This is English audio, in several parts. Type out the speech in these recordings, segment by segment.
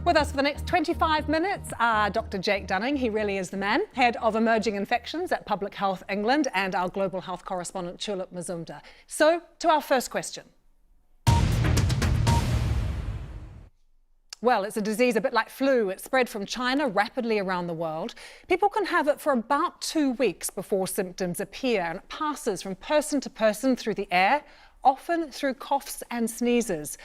With us for the next 25 minutes are Dr. Jake Dunning. He really is the man, Head of Emerging Infections at Public Health England, and our global health correspondent, Tulip Mazumdar. So, to our first question. Well, it's a disease a bit like flu. It spread from China rapidly around the world. People can have it for about 2 weeks before symptoms appear, and it passes from person to person through the air, often through coughs and sneezes.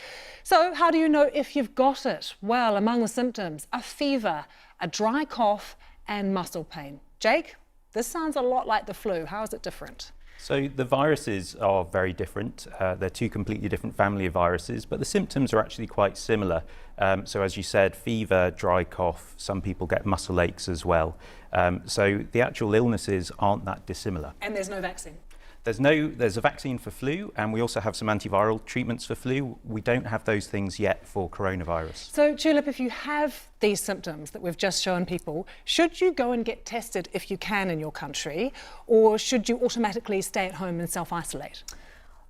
So how do you know if you've got it? Well, among the symptoms are fever, a dry cough and muscle pain. Jake, this sounds a lot like the flu. How is it different? So the viruses are very different. They're two completely different family of viruses, but the symptoms are actually quite similar. So as you said, fever, dry cough, some people get muscle aches as well. So the actual illnesses aren't that dissimilar. And there's no vaccine? There's a vaccine for flu, and we also have some antiviral treatments for flu. We don't have those things yet for coronavirus. So, Tulip, if you have these symptoms that we've just shown people, should you go and get tested if you can in your country, or should you automatically stay at home and self-isolate?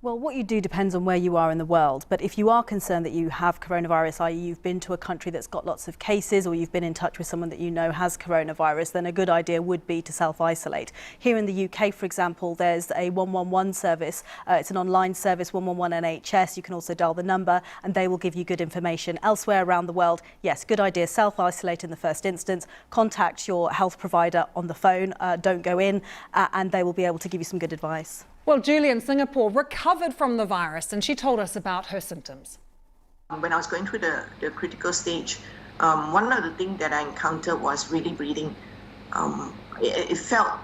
Well, what you do depends on where you are in the world. But if you are concerned that you have coronavirus, i.e. you've been to a country that's got lots of cases, or you've been in touch with someone that you know has coronavirus, then a good idea would be to self-isolate. Here in the UK, for example, there's a 111 service. It's an online service, 111 NHS. You can also dial the number and they will give you good information. Elsewhere around the world, yes, good idea, self-isolate in the first instance. Contact your health provider on the phone. Don't go in and they will be able to give you some good advice. Well, Julie in Singapore recovered from the virus and she told us about her symptoms. When I was going through the critical stage, one of the things that I encountered was really breathing. It felt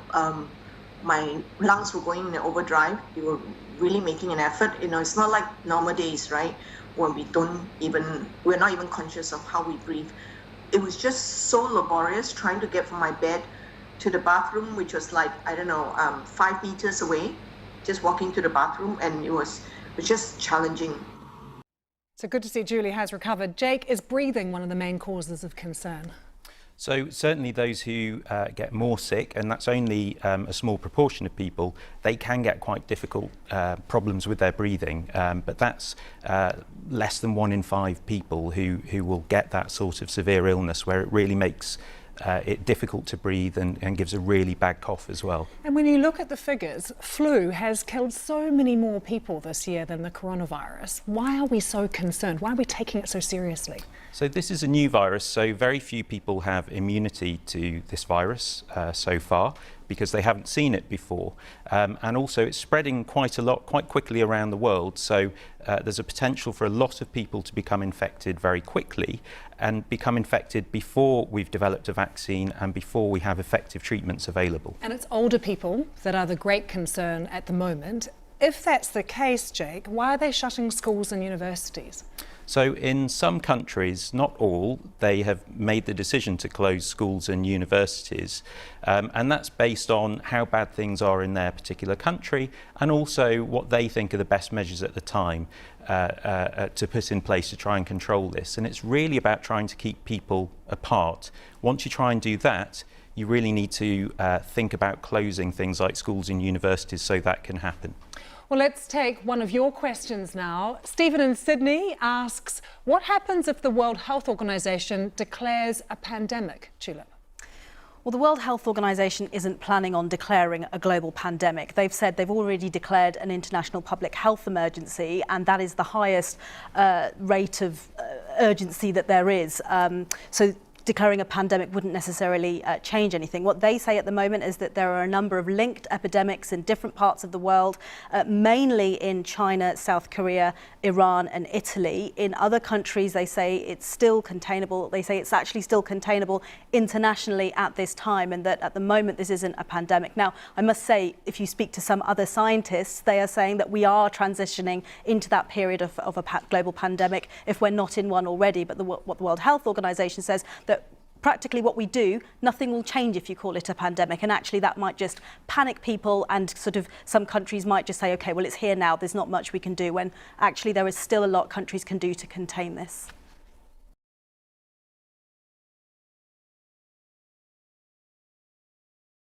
my lungs were going in overdrive. They were really making an effort. You know, it's not like normal days, right? When we're not even conscious of how we breathe. It was just so laborious trying to get from my bed to the bathroom, which was like, 5 meters away. Just walking to the bathroom, and it was just challenging. So good to see Julie has recovered. Jake, is breathing one of the main causes of concern? So certainly those who get more sick, and that's only a small proportion of people, they can get quite difficult problems with their breathing, but that's less than 1 in 5 people who will get that sort of severe illness where it really makes it difficult to breathe and gives a really bad cough as well. And when you look at the figures, flu has killed so many more people this year than the coronavirus. Why are we so concerned? Why are we taking it so seriously? So this is a new virus, so very few people have immunity to this virus so far, because they haven't seen it before. And also it's spreading quite quickly around the world. So there's a potential for a lot of people to become infected very quickly and become infected before we've developed a vaccine and before we have effective treatments available. And it's older people that are the great concern at the moment. If that's the case, Jake, why are they shutting schools and universities? So in some countries, not all, they have made the decision to close schools and universities. And that's based on how bad things are in their particular country and also what they think are the best measures at the time to put in place to try and control this. And it's really about trying to keep people apart. Once you try and do that, you really need to think about closing things like schools and universities so that can happen. Well, let's take one of your questions now. Stephen in Sydney asks, what happens if the World Health Organization declares a pandemic? Tulip. Well, the World Health Organization isn't planning on declaring a global pandemic. They've said they've already declared an international public health emergency, and that is the highest rate of urgency that there is. So declaring a pandemic wouldn't necessarily change anything. What they say at the moment is that there are a number of linked epidemics in different parts of the world, mainly in China, South Korea, Iran and Italy. In other countries, they say it's still containable. They say it's actually still containable internationally at this time, and that at the moment this isn't a pandemic. Now, I must say, if you speak to some other scientists, they are saying that we are transitioning into that period of a global pandemic if we're not in one already. But what the World Health Organization says that practically what we do, nothing will change if you call it a pandemic, and actually that might just panic people, and sort of some countries might just say, okay, well, it's here now, there's not much we can do, when actually there is still a lot countries can do to contain this.